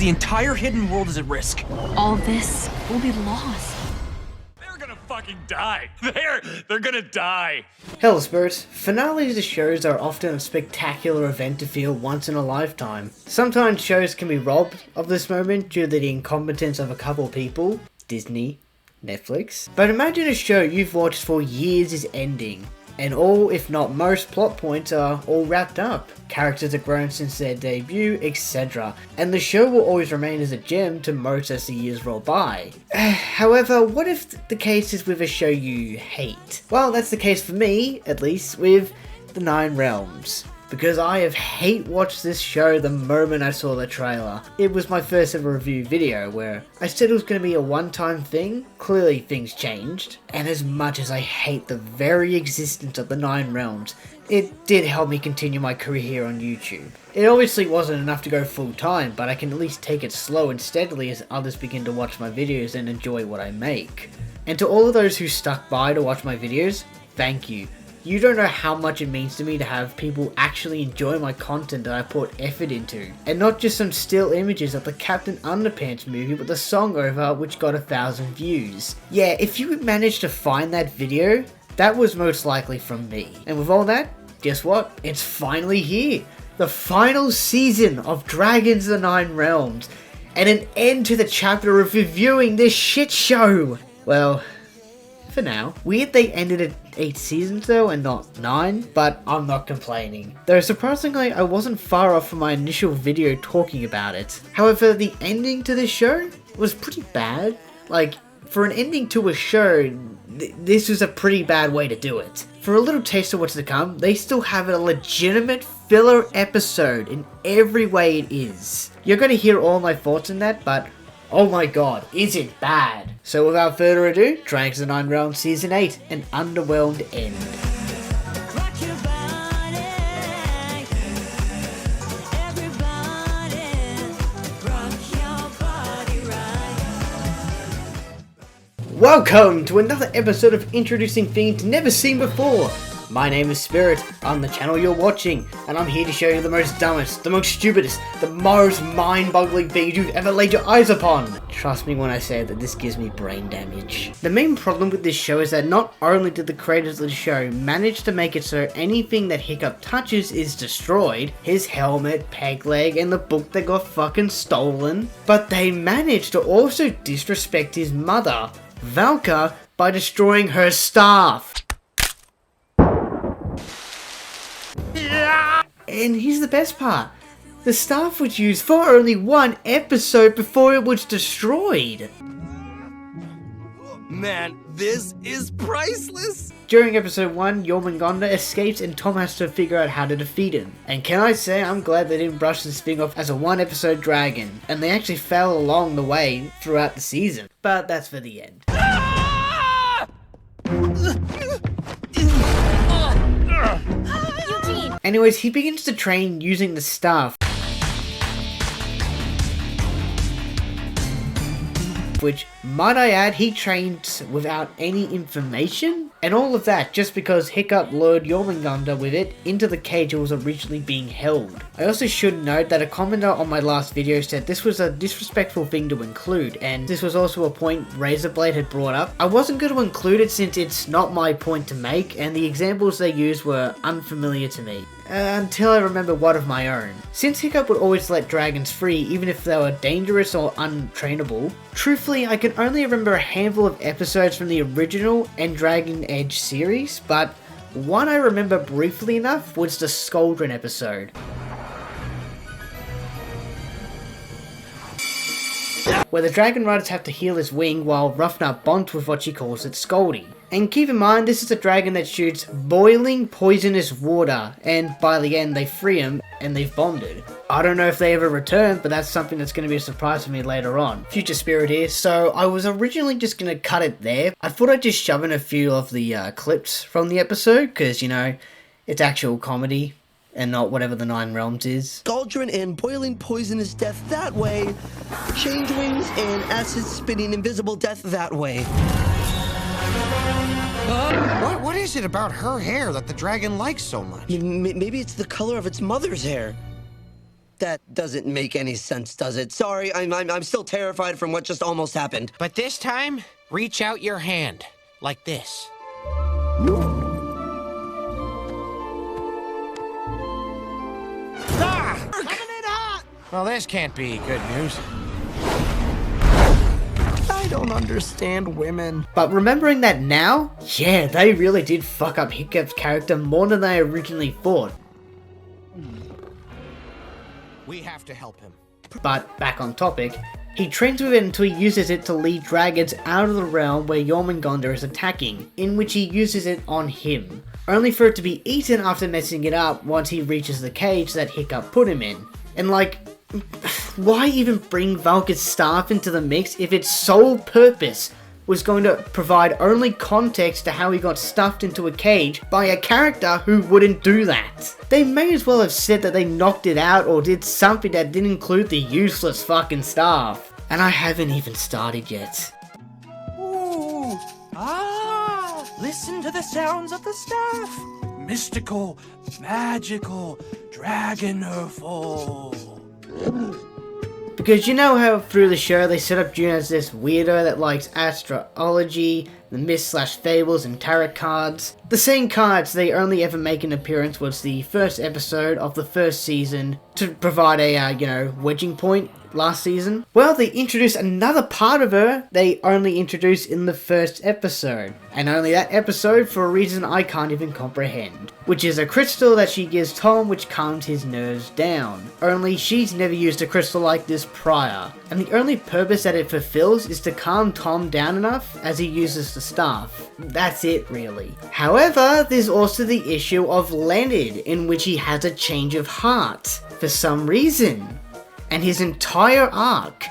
the entire hidden world is at risk. All this will be lost. They're gonna fucking die. They're gonna die. Hell, Spirits, finales of shows are often a spectacular event to feel once in a lifetime. Sometimes shows can be robbed of this moment due to the incompetence of a couple people, Disney, Netflix. But imagine a show you've watched for years is ending, and all, if not most, plot points are all wrapped up. Characters have grown since their debut, etc. And the show will always remain as a gem to most as the years roll by. However, what if the case is with a show you hate? Well, that's the case for me, at least, with The Nine Realms. Because I have hate watched this show the moment I saw the trailer. It was my first ever review video where I said it was going to be a one-time thing. Clearly things changed. And as much as I hate the very existence of the Nine Realms, it did help me continue my career here on YouTube. It obviously wasn't enough to go full time, but I can at least take it slow and steadily as others begin to watch my videos and enjoy what I make. And to all of those who stuck by to watch my videos, thank you. You don't know how much it means to me to have people actually enjoy my content that I put effort into. And not just some still images of the Captain Underpants movie with the song over which got 1,000 views. Yeah, if you managed to find that video, that was most likely from me. And with all that, guess what? It's finally here. The final season of Dragons of the Nine Realms. And an end to the chapter of reviewing this shit show. Well, for now. Weird they ended at 8 seasons though and not 9, but I'm not complaining. Though surprisingly I wasn't far off from my initial video talking about it. However, the ending to this show was pretty bad. Like, for an ending to a show, this was a pretty bad way to do it. For a little taste of what's to come, they still have a legitimate filler episode in every way it is. You're gonna hear all my thoughts on that, but oh my god, is it bad? So without further ado, Dragons of the Nine Realms Season 8, an underwhelmed end. Welcome to another episode of introducing things never seen before. My name is Spirit, I'm the channel you're watching, and I'm here to show you the most dumbest, the most stupidest, the most mind-boggling things you've ever laid your eyes upon. Trust me when I say that this gives me brain damage. The main problem with this show is that not only did the creators of the show manage to make it so anything that Hiccup touches is destroyed, his helmet, peg leg, and the book that got fucking stolen, but they managed to also disrespect his mother, Valka, by destroying her staff. And here's the best part. The staff was used for only one episode before it was destroyed. Man, this is priceless! During episode 1, Jormungandr escapes and Tom has to figure out how to defeat him. And can I say I'm glad they didn't brush this thing off as a one episode dragon. And they actually fell along the way throughout the season. But that's for the end. Anyways, he begins to train using the staff, which, might I add, he trained without any information? And all of that just because Hiccup lured Jormungandr with it into the cage it was originally being held. I also should note that a commenter on my last video said this was a disrespectful thing to include, and this was also a point Razorblade had brought up. I wasn't going to include it since it's not my point to make, and the examples they used were unfamiliar to me. Until I remember one of my own. Since Hiccup would always let dragons free even if they were dangerous or untrainable, truthfully I can only remember a handful of episodes from the original and Dragon Edge series, but one I remember briefly enough was the Skaldron episode, where the dragon riders have to heal his wing while Ruffnut bonds with what she calls its Scaldy. And keep in mind, this is a dragon that shoots boiling poisonous water, and by the end they free him and they've bonded. I don't know if they ever return, but that's something that's going to be a surprise for me later on. Future Spirit here. So I was originally just going to cut it there. I thought I'd just shove in a few of the clips from the episode, because, you know, it's actual comedy and not whatever the Nine Realms is. Cauldron and boiling poisonous death that way. Change wings and acid spitting invisible death that way. What is it about her hair that the dragon likes so much? Maybe it's the color of its mother's hair. That doesn't make any sense, does it? Sorry, I'm still terrified from what just almost happened. But this time, reach out your hand, like this. Ah! Coming in hot! Well, this can't be good news. I don't understand women. But remembering that now, yeah, they really did fuck up Hiccup's character more than they originally thought. We have to help him. But back on topic, he trains with it until he uses it to lead dragons out of the realm where Jormungandr is attacking, in which he uses it on him, only for it to be eaten after messing it up once he reaches the cage that Hiccup put him in. And like, why even bring Valka's staff into the mix if its sole purpose was going to provide only context to how he got stuffed into a cage by a character who wouldn't do that? They may as well have said that they knocked it out or did something that didn't include the useless fucking staff. And I haven't even started yet. Ooh. Ah. Listen to the sounds of the staff. Mystical, magical, dragonful. Because you know how through the show they set up June as this weirdo that likes astrology, the myths/fables and tarot cards. The same cards they only ever make an appearance was the first episode of the first season to provide a, wedging point last season. Well, they introduced another part of her they only introduced in the first episode. And only that episode for a reason I can't even comprehend. Which is a crystal that she gives Tom which calms his nerves down. Only she's never used a crystal like this prior. And the only purpose that it fulfills is to calm Tom down enough as he uses the staff. That's it really. However, there's also the issue of Leonard, in which he has a change of heart for some reason. And his entire arc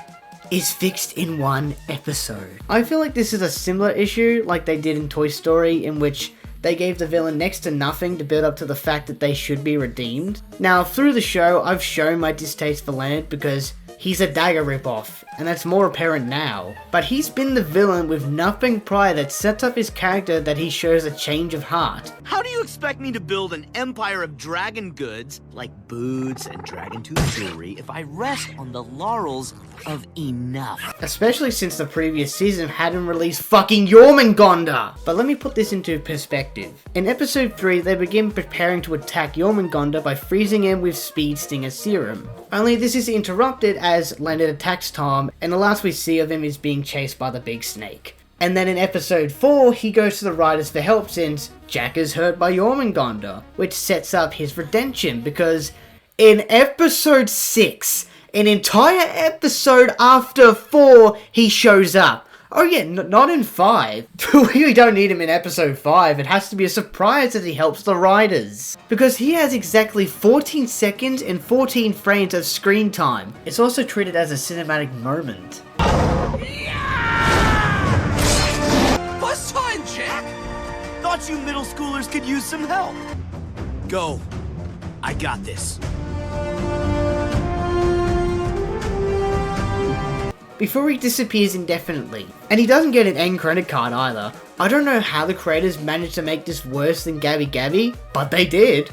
is fixed in one episode. I feel like this is a similar issue like they did in Toy Story, in which they gave the villain next to nothing to build up to the fact that they should be redeemed. Now, through the show, I've shown my distaste for Leonard because he's a Dagger ripoff, and that's more apparent now. But he's been the villain with nothing prior that sets up his character that he shows a change of heart. How do you expect me to build an empire of dragon goods, like boots and dragon tooth jewelry, if I rest on the laurels of enough? Especially since the previous season hadn't released fucking Jormungandr! But let me put this into perspective. In episode 3, they begin preparing to attack Jormungandr by freezing him with Speed Stinger serum. Only this is interrupted as Leonard attacks Tom, and the last we see of him is being chased by the big snake. And then in episode 4, he goes to the writers for help since Jack is hurt by Jormungandr, which sets up his redemption because in episode 6, an entire episode after 4, he shows up. Oh yeah, not in 5. We don't need him in episode 5. It has to be a surprise that he helps the writers. Because he has exactly 14 seconds and 14 frames of screen time. It's also treated as a cinematic moment. Bus time, Jack! Thought you middle schoolers could use some help. Go. I got this. Before he disappears indefinitely. And he doesn't get an end credit card either. I don't know how the creators managed to make this worse than Gabby Gabby, but they did.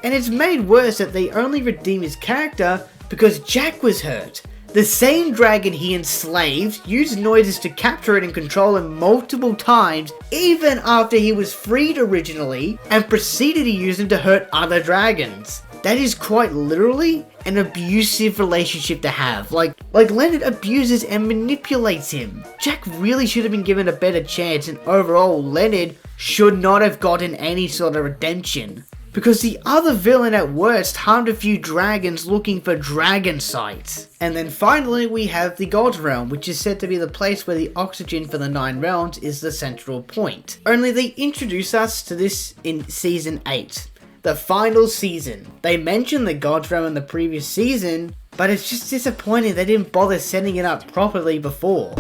And it's made worse that they only redeem his character because Jack was hurt. The same dragon he enslaved used noises to capture it and control him multiple times, even after he was freed originally, and proceeded to use him to hurt other dragons. That is quite literally an abusive relationship to have. Like Leonard abuses and manipulates him. Jack really should have been given a better chance, and overall Leonard should not have gotten any sort of redemption. Because the other villain at worst harmed a few dragons looking for dragon sites. And then finally we have the God's Realm, which is said to be the place where the oxygen for the 9 realms is the central point. Only they introduce us to this in season 8. The final season. They mentioned the God's Realm in the previous season, but it's just disappointing they didn't bother setting it up properly before.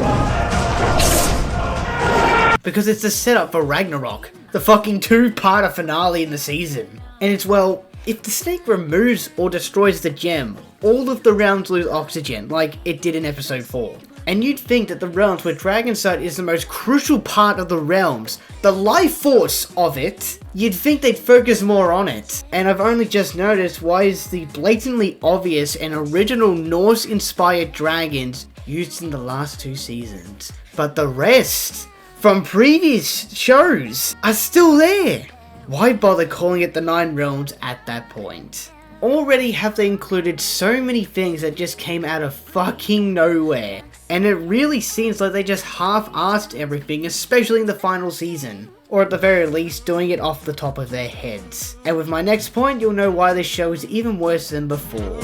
Because it's the setup for Ragnarok, the fucking 2-parter finale in the season. And it's, well, if the snake removes or destroys the gem, all of the realms lose oxygen, like it did in episode 4. And you'd think that the realms where Dragonsight is the most crucial part of the realms, the life force of it, you'd think they'd focus more on it. And I've only just noticed why is the blatantly obvious and original Norse-inspired dragons used in the last 2 seasons. But the rest from previous shows are still there. Why bother calling it the 9 realms at that point? Already have they included so many things that just came out of fucking nowhere. And it really seems like they just half-assed everything, especially in the final season. Or at the very least, doing it off the top of their heads. And with my next point, you'll know why this show is even worse than before.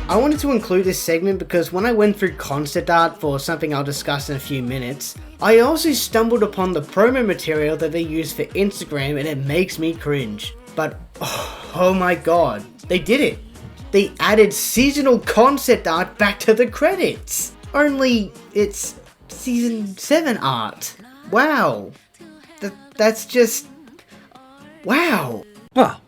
I wanted to include this segment because when I went through concept art for something I'll discuss in a few minutes, I also stumbled upon the promo material that they use for Instagram and it makes me cringe. But, oh my god, they did it. They added seasonal concept art back to the credits. Only it's season 7 art. Wow. That's just... wow. Well,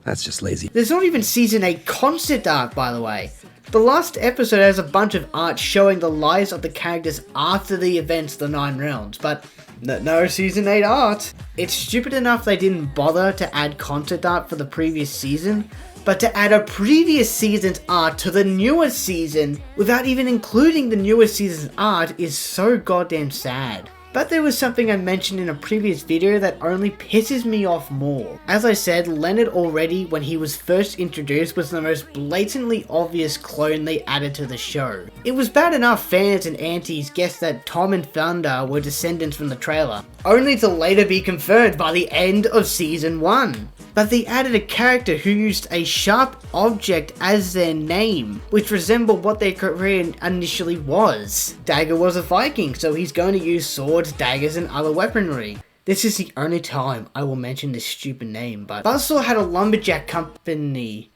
that's just lazy. There's not even season 8 concept art, by the way. The last episode has a bunch of art showing the lives of the characters after the events of the 9 realms, but no season 8 art. It's stupid enough they didn't bother to add concept art for the previous season, but to add a previous season's art to the newest season without even including the newest season's art is so goddamn sad. But there was something I mentioned in a previous video that only pisses me off more. As I said, Leonard already, when he was first introduced, was the most blatantly obvious clone they added to the show. It was bad enough fans and antis guessed that Tom and Thunder were descendants from the trailer, only to later be confirmed by the end of season 1. But they added a character who used a sharp object as their name, which resembled what their career initially was. Dagger was a Viking, so he's going to use swords, daggers, and other weaponry. This is the only time I will mention this stupid name, but Buzzsaw had a lumberjack company,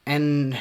and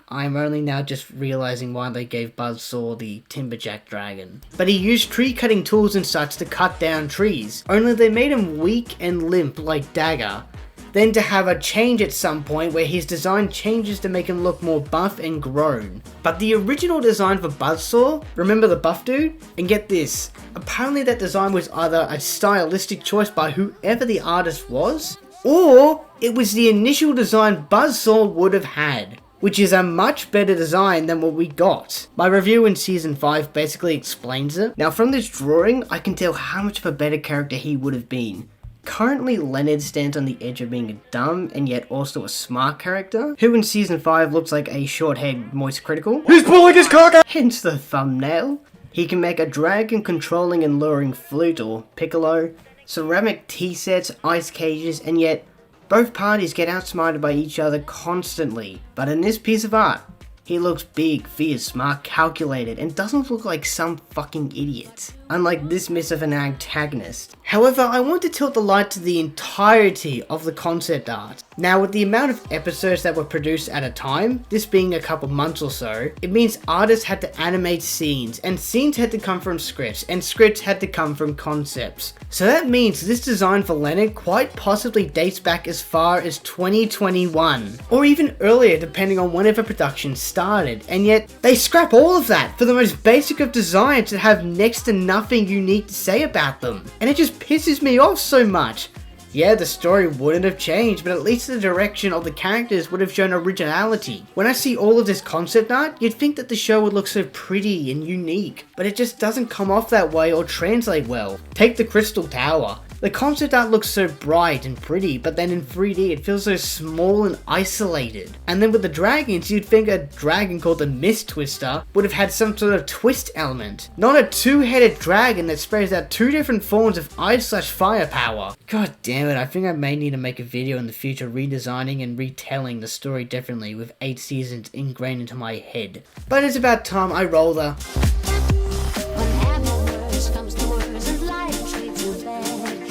I'm only now just realizing why they gave Buzzsaw the Timberjack Dragon. But he used tree cutting tools and such to cut down trees, only they made him weak and limp like Dagger. Then to have a change at some point where his design changes to make him look more buff and grown. But the original design for Buzzsaw, remember the buff dude? And get this, apparently that design was either a stylistic choice by whoever the artist was, or it was the initial design Buzzsaw would have had, which is a much better design than what we got. My review in season 5 basically explains it. Now from this drawing, I can tell how much of a better character he would have been. Currently, Leonard stands on the edge of being a dumb and yet also a smart character, who in season 5 looks like a short-haired moist critical. He's pulling his cock out! Hence the thumbnail. He can make a dragon controlling and luring flute or piccolo, ceramic tea sets, ice cages, and yet both parties get outsmarted by each other constantly. But in this piece of art, he looks big, fierce, smart, calculated, and doesn't look like some fucking idiot. Unlike this miss of an antagonist. However, I want to tilt the light to the entirety of the concept art. Now, with the amount of episodes that were produced at a time, this being a couple months or so, it means artists had to animate scenes, and scenes had to come from scripts, and scripts had to come from concepts. So that means this design for Leonard quite possibly dates back as far as 2021, or even earlier depending on whenever production started, and yet they scrap all of that for the most basic of designs that have next to nothing unique to say about them. And it just pisses me off so much. Yeah, the story wouldn't have changed, but at least the direction of the characters would have shown originality. When I see all of this concept art, you'd think that the show would look so pretty and unique, but it just doesn't come off that way or translate well. Take the Crystal Tower. The concept art looks so bright and pretty, but then in 3D it feels so small and isolated. And then with the dragons, you'd think a dragon called the Mist Twister would have had some sort of twist element. Not a two-headed dragon that sprays out 2 different forms of ice/fire power. God damn it, I think I may need to make a video in the future redesigning and retelling the story differently with 8 seasons ingrained into my head. But it's about time I roll the...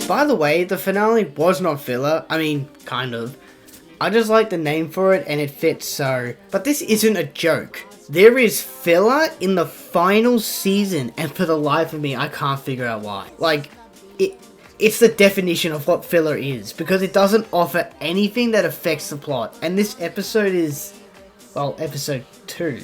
By the way, the finale was not filler. I mean, kind of. I just like the name for it and it fits so. But this isn't a joke. There is filler in the final season and for the life of me, I can't figure out why. Like, it's the definition of what filler is because it doesn't offer anything that affects the plot. And this episode is well, episode 2.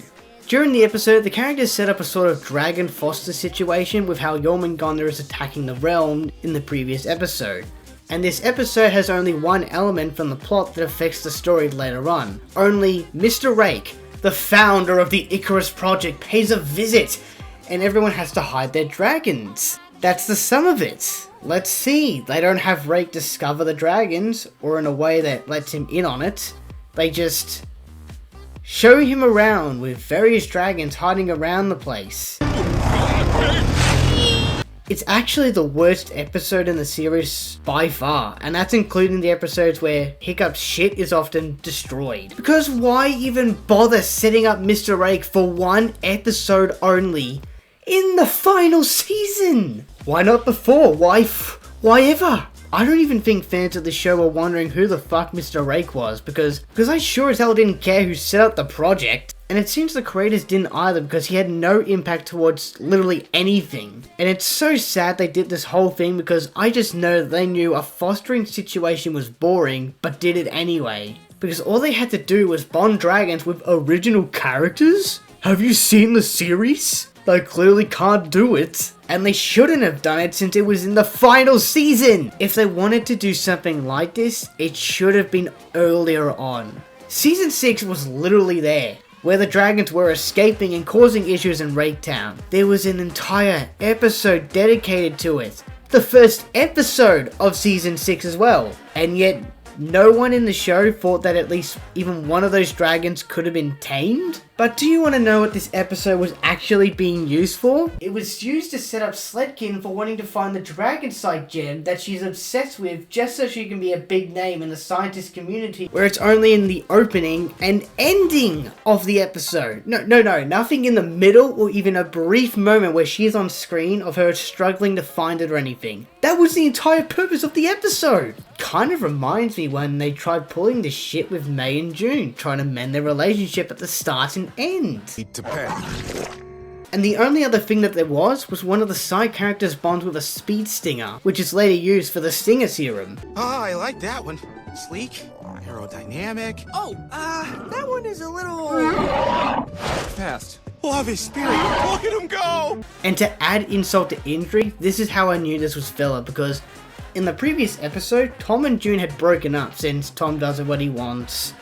During the episode, the characters set up a sort of dragon foster situation with how Jormungandr is attacking the realm in the previous episode. And this episode has only one element from the plot that affects the story later on. Only Mr. Rake, the founder of the Icarus Project, pays a visit, and everyone has to hide their dragons. That's the sum of it. Let's see, they don't have Rake discover the dragons, or in a way that lets him in on it. They just show him around with various dragons hiding around the place. It's actually the worst episode in the series by far, and that's including the episodes where Hiccup's shit is often destroyed. Because why even bother setting up Mr. Rake for one episode only in the final season? Why not before? Why ever? I don't even think fans of the show were wondering who the fuck Mr. Rake was, because I sure as hell didn't care who set up the project. And it seems the creators didn't either, because he had no impact towards literally anything. And it's so sad they did this whole thing, because I just know that they knew a fostering situation was boring, but did it anyway. Because all they had to do was bond dragons with original characters? Have you seen the series? They clearly can't do it. And they shouldn't have done it since it was in the final season! If they wanted to do something like this, it should have been earlier on. Season 6 was literally there, where the dragons were escaping and causing issues in Rake Town. There was an entire episode dedicated to it. The first episode of Season 6 as well. And yet, no one in the show thought that at least even one of those dragons could have been tamed? But do you want to know what this episode was actually being used for? It was used to set up Sledkin for wanting to find the Dragon Sight gem that she's obsessed with just so she can be a big name in the scientist community, where it's only in the opening and ending of the episode. No, nothing in the middle or even a brief moment where she's on screen of her struggling to find it or anything. That was the entire purpose of the episode. Kind of reminds me when they tried pulling this shit with May and June, trying to mend their relationship at the start and end. And the only other thing that there was one of the side characters bonds with a speed stinger, which is later used for the stinger serum. Oh, I like that one. Sleek, aerodynamic. Oh, that one is a little fast. Love his spirit. Look at him go! And to add insult to injury, this is how I knew this was filler, because in the previous episode, Tom and June had broken up since Tom does what he wants,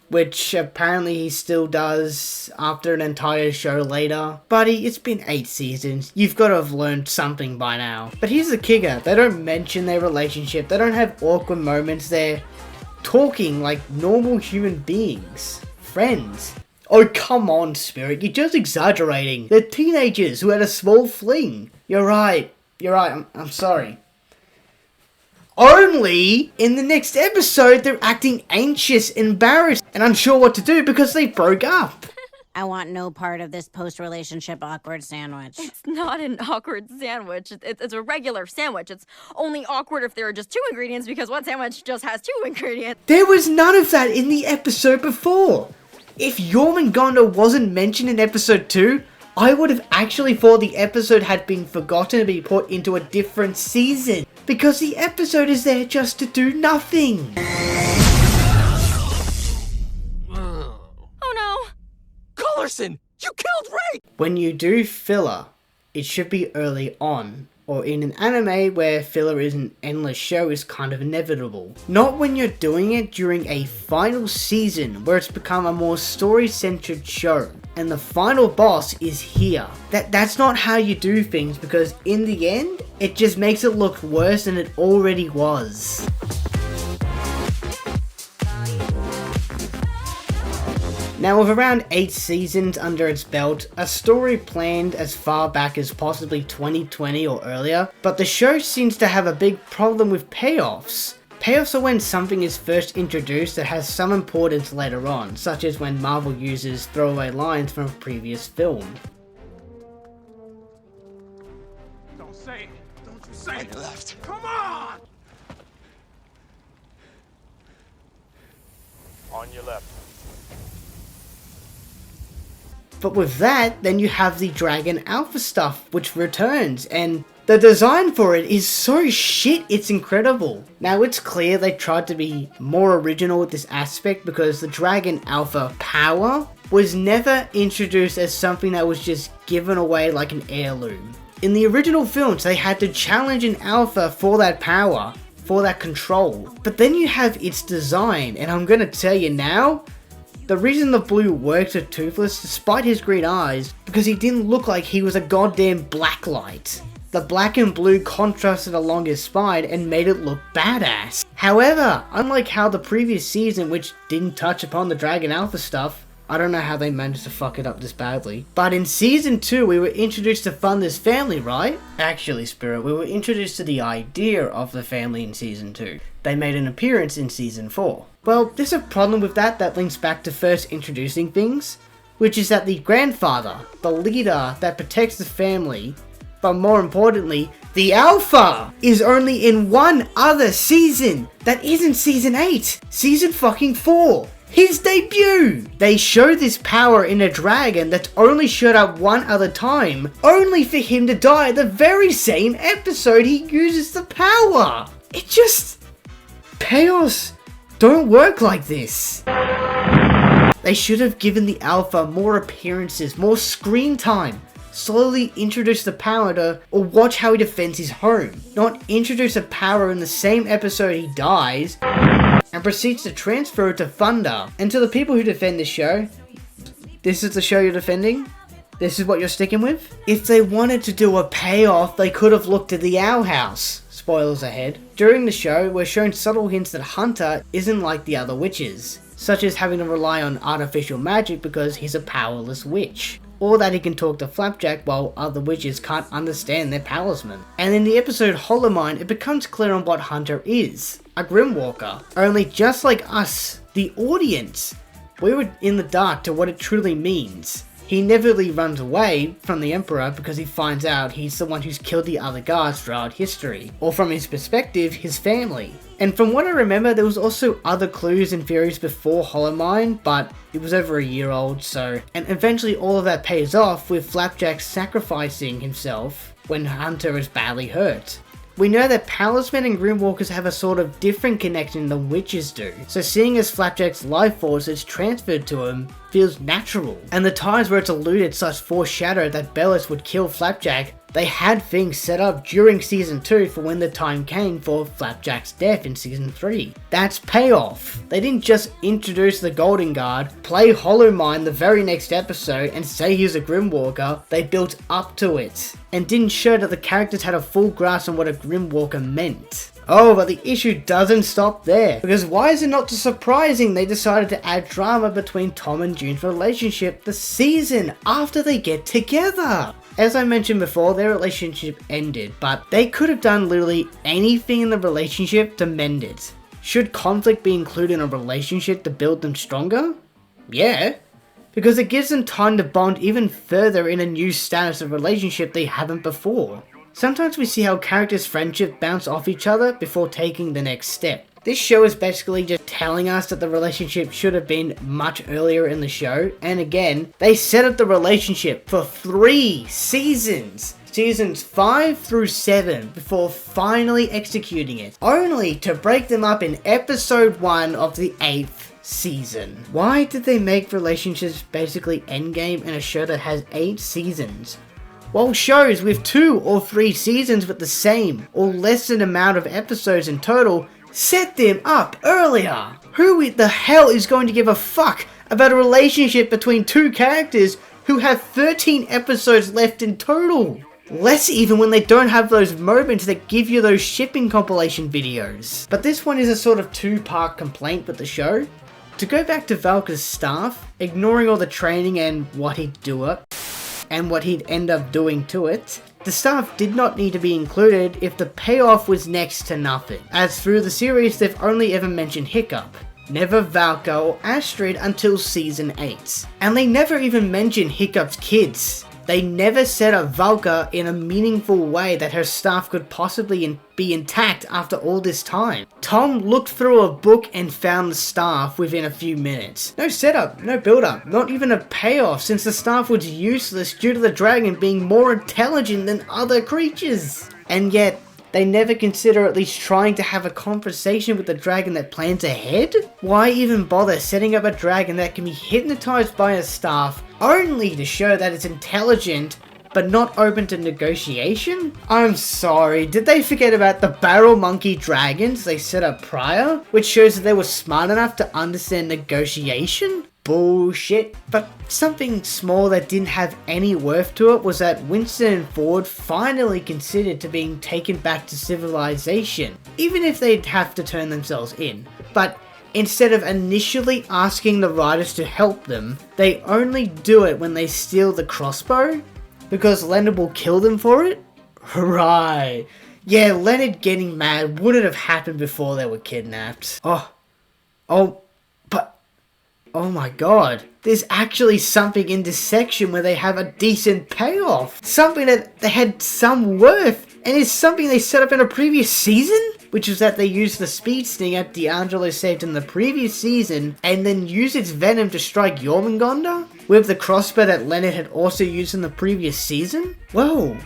which apparently he still does after an entire show later. Buddy, it's been 8 seasons. You've got to have learned something by now. But here's the kicker. They don't mention their relationship. They don't have awkward moments. They're talking like normal human beings. Friends. Oh, come on, Spirit. You're just exaggerating. They're teenagers who had a small fling. You're right. I'm sorry. Only in the next episode, they're acting anxious, embarrassed, and unsure what to do because they broke up. I want no part of this post-relationship awkward sandwich. It's not an awkward sandwich. It's a regular sandwich. It's only awkward if there are just 2 ingredients, because one sandwich just has 2 ingredients. There was none of that in the episode before. If Jormungandr wasn't mentioned in episode 2, I would have actually thought the episode had been forgotten to be put into a different season, because the episode is there just to do nothing. Oh no! Cullerson, you killed Ray! When you do filler, it should be early on, or in an anime where filler is an endless show is kind of inevitable. Not when you're doing it during a final season where it's become a more story-centered show, and the final boss is here. That's not how you do things, because in the end, it just makes it look worse than it already was. Now, with around 8 seasons under its belt, a story planned as far back as possibly 2020 or earlier, but the show seems to have a big problem with payoffs. Payoffs are when something is first introduced that has some importance later on, such as when Marvel uses throwaway lines from a previous film. Don't say it. Don't you say it. Left. Come on! On your left. But with that, then you have the Dragon Alpha stuff, which returns, and the design for it is so shit, it's incredible. Now, it's clear they tried to be more original with this aspect, because the Dragon Alpha power was never introduced as something that was just given away like an heirloom. In the original films, they had to challenge an alpha for that power, for that control. But then you have its design, and I'm gonna tell you now, the reason the blue works with Toothless despite his green eyes, because he didn't look like he was a goddamn blacklight. The black and blue contrasted along his spine and made it look badass. However, unlike how the previous season, which didn't touch upon the Dragon Alpha stuff, I don't know how they managed to fuck it up this badly. But in Season 2, we were introduced to fund this family, right? Actually, Spirit, we were introduced to the idea of the family in Season 2. They made an appearance in Season 4. Well, there's a problem with that links back to first introducing things, which is that the grandfather, the leader that protects the family, but more importantly, the Alpha, is only in one other season that isn't Season 8, Season fucking 4. His debut! They show this power in a dragon that's only showed up one other time, only for him to die the very same episode he uses the power! It just... Payoffs don't work like this. They should have given the Alpha more appearances, more screen time. Slowly introduce the power to, or watch how he defends his home. Not introduce a power in the same episode he dies, and proceeds to transfer it to Thunder. And to the people who defend this show, this is the show you're defending? This is what you're sticking with? If they wanted to do a payoff, they could have looked at the Owl House. Spoilers ahead. During the show, we're shown subtle hints that Hunter isn't like the other witches, such as having to rely on artificial magic because he's a powerless witch, or that he can talk to Flapjack while other witches can't understand their talisman. And in the episode Hollow Mind, it becomes clear on what Hunter is. A Grimwalker. Only just like us, the audience, we were in the dark to what it truly means. He never really runs away from the Emperor because he finds out he's the one who's killed the other guards throughout history, or from his perspective, his family. And from what I remember, there was also other clues and theories before Hollow Mind, but it was over a year old, so... And eventually all of that pays off with Flapjack sacrificing himself when Hunter is badly hurt. We know that Palismen and Grimwalkers have a sort of different connection than witches do, so seeing as Flapjack's life force is transferred to him feels natural. And the times where it's alluded such foreshadow that Bellis would kill Flapjack, they had things set up during Season 2 for when the time came for Flapjack's death in Season 3. That's payoff. They didn't just introduce the Golden Guard, play Hollow Mind the very next episode and say he's a Grimwalker, they built up to it, and didn't show that the characters had a full grasp on what a Grimwalker meant. Oh, but the issue doesn't stop there, because why is it not too surprising they decided to add drama between Tom and June's relationship the season after they get together? As I mentioned before, their relationship ended, but they could have done literally anything in the relationship to mend it. Should conflict be included in a relationship to build them stronger? Yeah, because it gives them time to bond even further in a new status of relationship they haven't before. Sometimes we see how characters' friendship bounce off each other before taking the next step. This show is basically just telling us that the relationship should have been much earlier in the show, and again, they set up the relationship for 3 seasons. Seasons 5 through 7 before finally executing it, only to break them up in episode 1 of the 8th season. Why did they make relationships basically endgame in a show that has 8 seasons? While shows with 2 or 3 seasons with the same or less than amount of episodes in total set them up earlier. Who the hell is going to give a fuck about a relationship between 2 characters who have 13 episodes left in total? Less even when they don't have those moments that give you those shipping compilation videos. But this one is a sort of 2-part complaint with the show. To go back to Valka's staff, ignoring all the training and what he'd do it, and what he'd end up doing to it, the staff did not need to be included if the payoff was next to nothing, as through the series they've only ever mentioned Hiccup, never Valka or Astrid until Season 8. And they never even mention Hiccup's kids. They never set up Valka in a meaningful way that her staff could possibly be intact after all this time. Tom looked through a book and found the staff within a few minutes. No setup, no build up, not even a payoff since the staff was useless due to the dragon being more intelligent than other creatures. And yet, They never consider at least trying to have a conversation with the dragon that plans ahead? Why even bother setting up a dragon that can be hypnotized by a staff only to show that it's intelligent but not open to negotiation? I'm sorry, did they forget about the barrel monkey dragons they set up prior? Which shows that they were smart enough to understand negotiation? Bullshit. But something small that didn't have any worth to it was that Winston and Ford finally considered to being taken back to civilization, even if they'd have to turn themselves in. But instead of initially asking the riders to help them, they only do it when they steal the crossbow, because Leonard will kill them for it? Right. Yeah, Leonard getting mad wouldn't have happened before they were kidnapped. Oh my god, there's actually something in this section where they have a decent payoff. Something that they had some worth, and it's something they set up in a previous season? Which is that they used the speed stinger D'Angelo saved in the previous season, and then used its venom to strike Jormungandr? With the crossbow that Leonard had also used in the previous season? Whoa,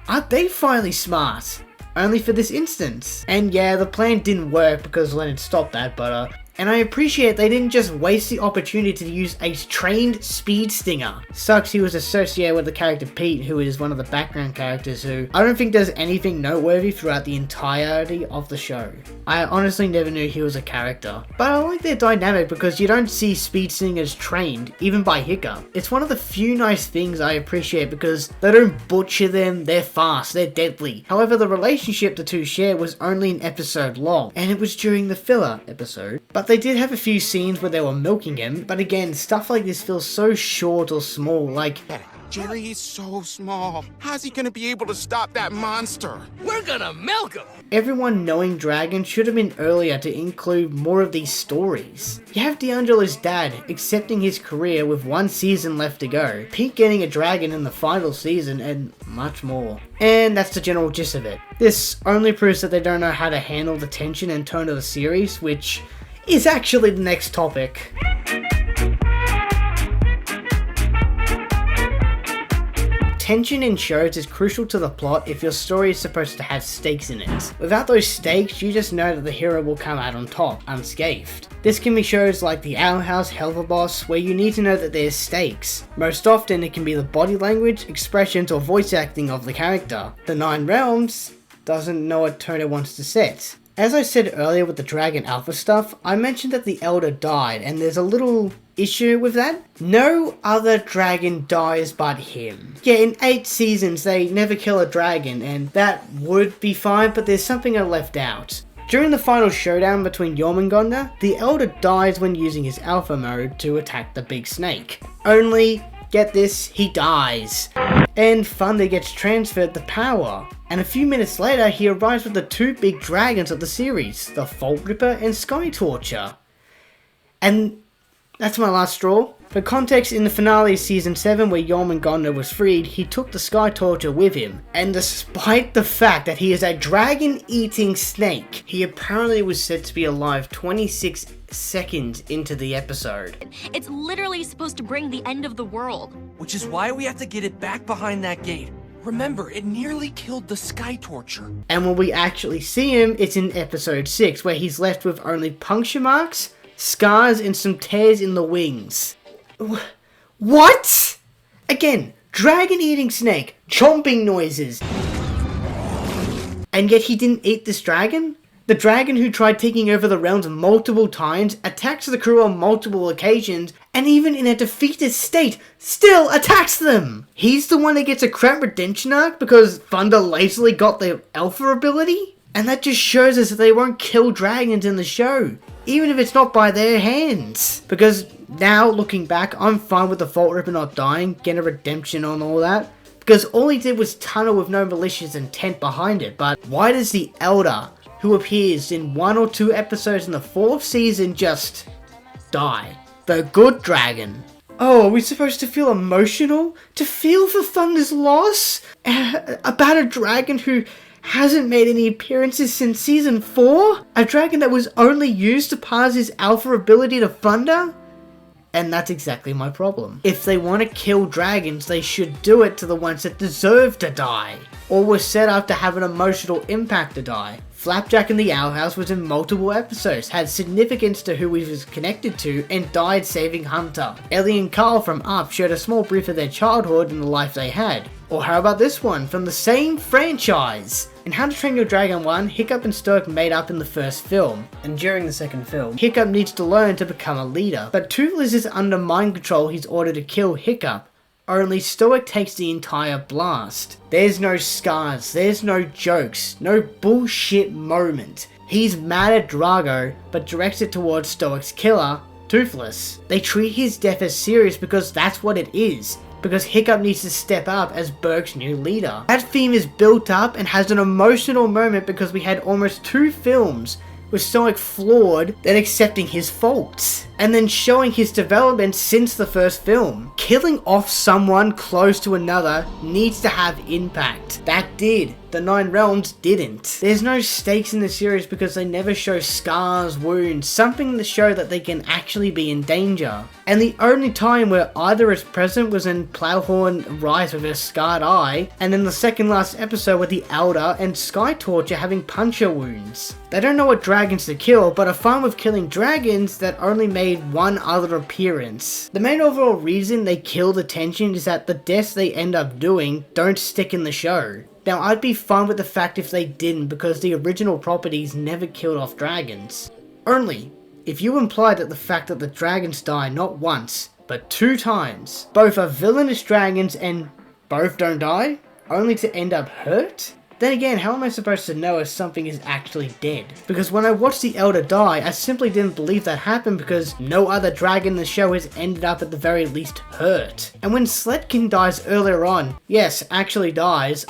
aren't they finally smart? Only for this instance. And yeah, the plan didn't work because Leonard stopped that, but and I appreciate they didn't just waste the opportunity to use a trained speed stinger. Sucks he was associated with the character Pete, who is one of the background characters who I don't think does anything noteworthy throughout the entirety of the show. I honestly never knew he was a character. But I like their dynamic because you don't see speed stingers trained, even by Hiccup. It's one of the few nice things I appreciate because they don't butcher them, they're fast, they're deadly. However, the relationship the two share was only an episode long, and it was during the filler episode. But they did have a few scenes where they were milking him, but again, stuff like this feels so short or small, like, Jerry is so small. How's he gonna be able to stop that monster? We're gonna milk him! everyone knowing Dragon should have been earlier to include more of these stories. You have D'Angelo's dad accepting his career with one season left to go, Pete getting a dragon in the final season, and much more. And that's the general gist of it. This only proves that they don't know how to handle the tension and tone of the series, which is actually the next topic. Tension in shows is crucial to the plot if your story is supposed to have stakes in it. Without those stakes, you just know that the hero will come out on top, unscathed. This can be shows like The Owl House, Helver Boss, where you need to know that there's stakes. Most often it can be the body language, expressions, or voice acting of the character. The Nine Realms doesn't know what tone it wants to set. As I said earlier with the Dragon Alpha stuff, I mentioned that the Elder died, and there's a little issue with that. No other dragon dies but him. Yeah, in 8 seasons they never kill a dragon, and that would be fine, but there's something I left out. During the final showdown between Jormungandr, the Elder dies when using his alpha mode to attack the big snake. Only, get this, he dies. And Thunder gets transferred the power. And a few minutes later, he arrives with the 2 big dragons of the series, the Fault Ripper and Sky Torcher. And that's my last straw. For context, in the finale of season 7 where Jormungandr was freed, he took the Sky Torcher with him. And despite the fact that he is a dragon-eating snake, he apparently was said to be alive 26 seconds into the episode. It's literally supposed to bring the end of the world. Which is why we have to get it back behind that gate. Remember, it nearly killed the Sky Torcher. And when we actually see him, it's in episode 6, where he's left with only puncture marks, scars, and some tears in the wings. What? Again, dragon-eating snake, chomping noises. And yet he didn't eat this dragon? The dragon who tried taking over the realms multiple times, attacks the crew on multiple occasions, and even in a defeated state, still attacks them! He's the one that gets a crap redemption arc because Thunder lazily got the alpha ability? And that just shows us that they won't kill dragons in the show, even if it's not by their hands. Because now, looking back, I'm fine with the Fault Ripper not dying, getting a redemption on all that, because all he did was tunnel with no malicious intent behind it. But why does the Elder, who appears in 1 or 2 episodes in the 4th season, just die? The good dragon. Oh, are we supposed to feel emotional? To feel for Thunder's loss? About a dragon who hasn't made any appearances since season 4? A dragon that was only used to pass his alpha ability to Thunder? And that's exactly my problem. If they want to kill dragons, they should do it to the ones that deserve to die, or were set up to have an emotional impact to die. Flapjack in the Owl House was in multiple episodes, had significance to who he was connected to, and died saving Hunter. Ellie and Carl from Up showed a small brief of their childhood and the life they had. Or how about this one, from the same franchise? In How to Train Your Dragon 1, Hiccup and Stoic made up in the first film, and during the second film, Hiccup needs to learn to become a leader, but Toothless is under mind control he's ordered to kill Hiccup. Only Stoic takes the entire blast. There's no scars, there's no jokes, no bullshit moment. He's mad at Drago, but directs it towards Stoic's killer, Toothless. They treat his death as serious because that's what it is. Because Hiccup needs to step up as Berg's new leader. That theme is built up and has an emotional moment because we had almost 2 films with Stoic flawed, then accepting his faults, and then showing his development since the first film. Killing off someone close to another needs to have impact. That did. The 9 Realms didn't. There's no stakes in the series because they never show scars, wounds, something to show that they can actually be in danger. And the only time where either is present was in Plowhorn Rise with a scarred eye, and in the second last episode with the Elder and Sky Torture having puncture wounds. They don't know what dragons to kill, but are fine with killing dragons that only made one other appearance. The main overall reason they kill the tension is that the deaths they end up doing don't stick in the show. Now, I'd be fine with the fact if they didn't, because the original properties never killed off dragons. Only, if you imply that the fact that the dragons die not once, but 2 times, both are villainous dragons and both don't die, only to end up hurt? Then again, how am I supposed to know if something is actually dead? Because when I watched the Elder die, I simply didn't believe that happened because no other dragon in the show has ended up at the very least hurt. And when Sledkin dies earlier on, yes, actually dies,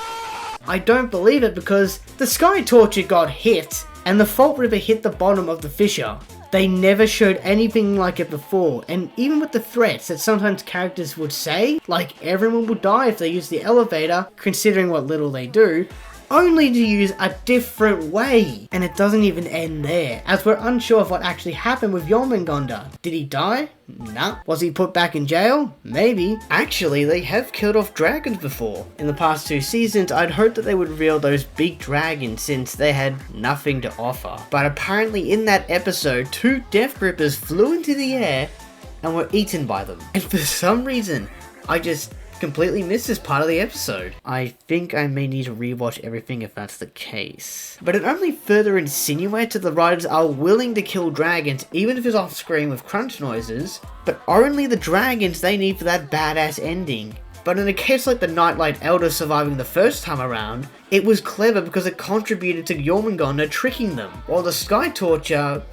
I don't believe it because the Sky Torture got hit and the Fault River hit the bottom of the fissure. They never showed anything like it before, and even with the threats that sometimes characters would say, like everyone would die if they use the elevator, considering what little they do, only to use a different way. And it doesn't even end there, as we're unsure of what actually happened with Jormungandr. Did he die? Nah. Was he put back in jail? Maybe. Actually, they have killed off dragons before. In the past 2 seasons, I'd hoped that they would reveal those big dragons since they had nothing to offer. But apparently in that episode, 2 Death Grippers flew into the air and were eaten by them. And for some reason, I just completely missed this part of the episode. I think I may need to rewatch everything if that's the case. But it only further insinuates that the writers are willing to kill dragons even if it's off screen with crunch noises, but only the dragons they need for that badass ending. But in a case like the Nightlight Elder surviving the first time around, it was clever because it contributed to Jormungandr tricking them, while the Sky Torture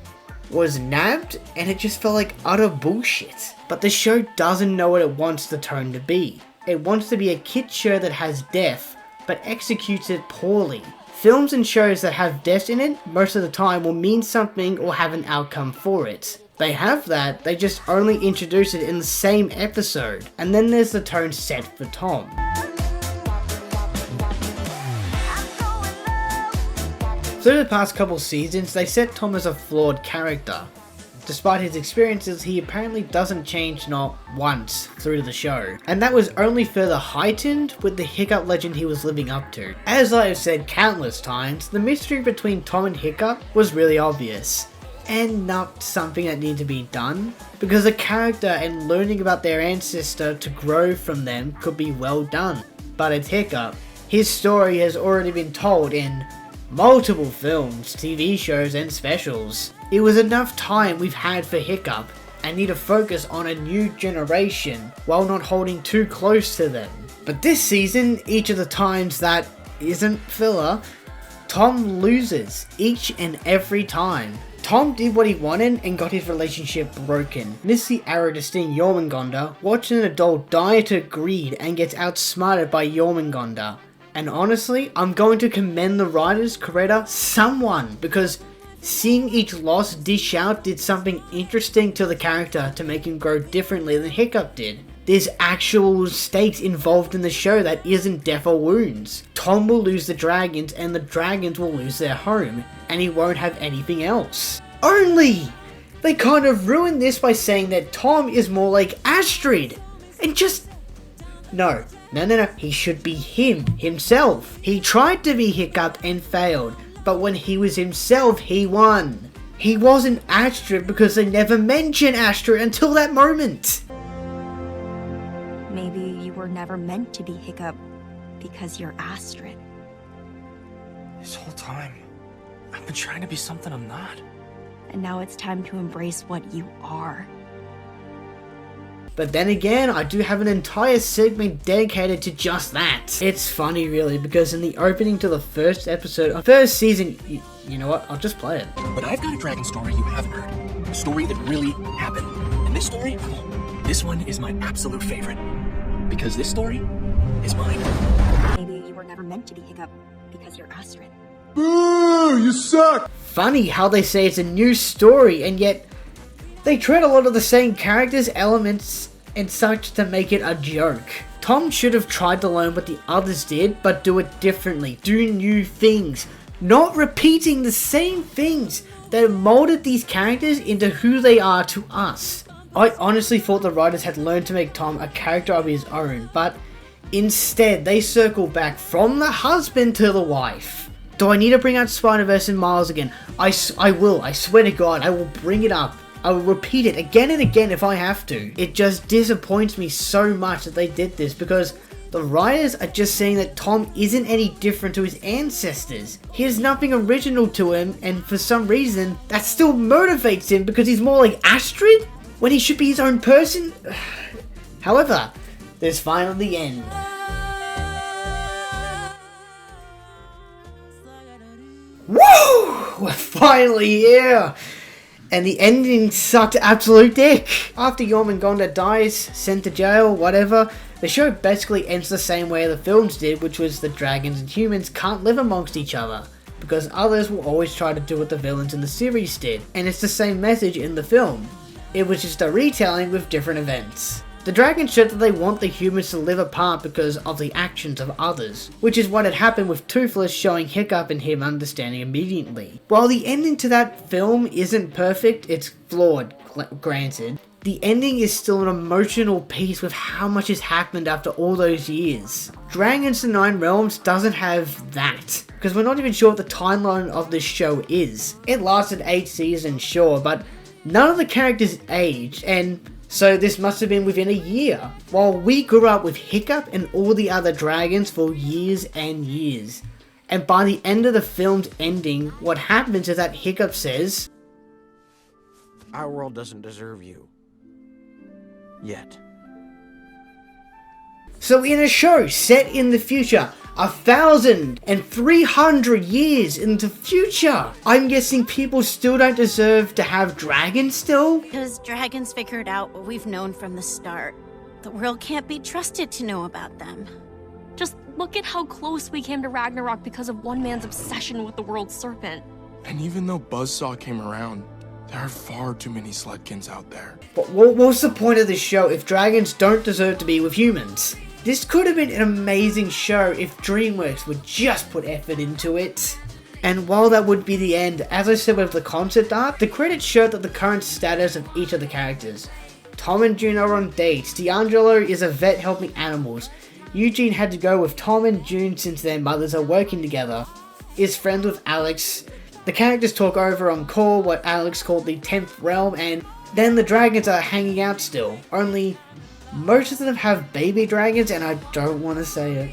was nabbed and it just felt like utter bullshit. But the show doesn't know what it wants the tone to be. It wants to be a kids show that has death, but executes it poorly. Films and shows that have deaths in it, most of the time will mean something or have an outcome for it. They have that, they just only introduce it in the same episode. And then there's the tone set for Tom. Through the past couple seasons, they set Tom as a flawed character. Despite his experiences, he apparently doesn't change not once through the show. And that was only further heightened with the Hiccup legend he was living up to. As I have said countless times, the mystery between Tom and Hiccup was really obvious. And not something that needed to be done. Because the character and learning about their ancestor to grow from them could be well done. But it's Hiccup. His story has already been told in multiple films, TV shows and specials. It was enough time we've had for Hiccup and need to focus on a new generation while not holding too close to them. But this season, each of the times that isn't filler, Tom loses each and every time. Tom did what he wanted and got his relationship broken. Missed the arrow to sting Jormungandr, watched an adult die to greed and gets outsmarted by Jormungandr. And honestly, I'm going to commend the writers, creator, someone, because seeing each loss dish out did something interesting to the character to make him grow differently than Hiccup did. There's actual stakes involved in the show that isn't death or wounds. Tom will lose the dragons and the dragons will lose their home, and he won't have anything else. Only! They kind of ruined this by saying that Tom is more like Astrid. And just... No, he should be himself. He tried to be Hiccup and failed, but when he was himself, he won. He wasn't Astrid because they never mention Astrid until that moment. Maybe you were never meant to be Hiccup because you're Astrid. This whole time, I've been trying to be something I'm not. And now it's time to embrace what you are. But then again, I do have an entire segment dedicated to just that. It's funny really, because in the opening to the first episode of first season, you know what, I'll just play it. But I've got a dragon story you haven't heard. A story that really happened. And this story, this one is my absolute favorite. Because this story is mine. Maybe you were never meant to be Hiccup because you're Astrid. Boo! You suck! Funny how they say it's a new story, and yet they treat a lot of the same characters, elements, and such to make it a joke. Tom should have tried to learn what the others did, but do it differently. Do new things. Not repeating the same things that molded these characters into who they are to us. I honestly thought the writers had learned to make Tom a character of his own, but instead they circle back from the husband to the wife. Do I need to bring out Spider-Verse and Miles again? I will. I swear to God, I will bring it up. I will repeat it again and again if I have to. It just disappoints me so much that they did this, because the writers are just saying that Tom isn't any different to his ancestors. He has nothing original to him, and for some reason, that still motivates him because he's more like Astrid when he should be his own person. However, there's finally the end. Woo! We're finally here! And the ending sucked absolute dick. After Jormungandr dies, sent to jail, whatever, the show basically ends the same way the films did, which was the dragons and humans can't live amongst each other, because others will always try to do what the villains in the series did, and it's the same message in the film. It was just a retelling with different events. The dragons showed that they want the humans to live apart because of the actions of others, which is what had happened with Toothless showing Hiccup and him understanding immediately. While the ending to that film isn't perfect, it's flawed, granted, the ending is still an emotional piece with how much has happened after all those years. Dragons: The Nine Realms doesn't have that, because we're not even sure what the timeline of this show is. It lasted 8 seasons, sure, but none of the characters aged, and so this must have been within a year, while we grew up with Hiccup and all the other dragons for years and years. And by the end of the film's ending, what happens is that Hiccup says, "Our world doesn't deserve you. Yet." So in a show set in the future, 1,300 years into future, I'm guessing people still don't deserve to have dragons still? Because dragons figured out what we've known from the start. The world can't be trusted to know about them. Just look at how close we came to Ragnarok because of one man's obsession with the world's serpent. And even though Buzzsaw came around, there are far too many Sledkins out there. But what's the point of this show if dragons don't deserve to be with humans? This could have been an amazing show if DreamWorks would just put effort into it. And while that would be the end, as I said with the concept art, the credits showed that the current status of each of the characters. Tom and June are on dates, D'Angelo is a vet helping animals, Eugene had to go with Tom and June since their mothers are working together, is friends with Alex, the characters talk over on call what Alex called the 10th realm, and then the dragons are hanging out still, only most of them have baby dragons and I don't want to say it.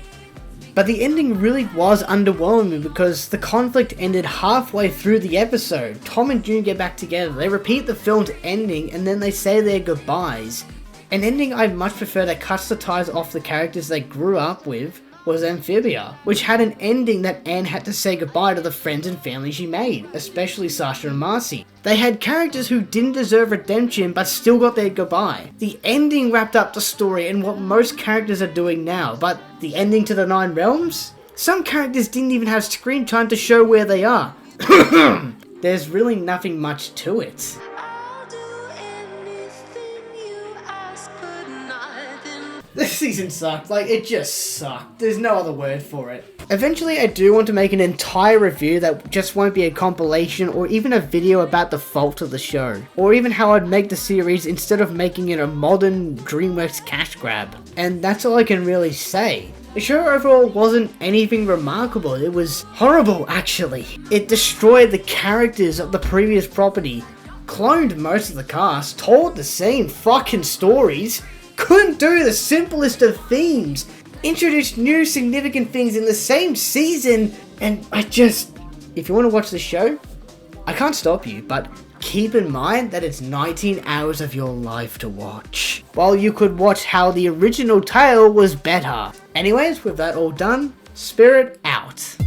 But the ending really was underwhelming because the conflict ended halfway through the episode. Tom and June get back together, they repeat the film's ending and then they say their goodbyes. An ending I'd much prefer that cuts the ties off the characters they grew up with was Amphibia, which had an ending that Anne had to say goodbye to the friends and family she made, especially Sasha and Marcy. They had characters who didn't deserve redemption but still got their goodbye. The ending wrapped up the story and what most characters are doing now, but the ending to the Nine Realms? Some characters didn't even have screen time to show where they are. There's really nothing much to it. This season sucked. Like, it just sucked. There's no other word for it. Eventually, I do want to make an entire review that just won't be a compilation or even a video about the fault of the show. Or even how I'd make the series instead of making it a modern DreamWorks cash grab. And that's all I can really say. The show overall wasn't anything remarkable. It was horrible, actually. It destroyed the characters of the previous property, cloned most of the cast, told the same fucking stories, couldn't do the simplest of themes, introduced new significant things in the same season, and if you want to watch the show, I can't stop you, but keep in mind that it's 19 hours of your life to watch, while you could watch how the original tale was better. Anyways, with that all done, Spirit out.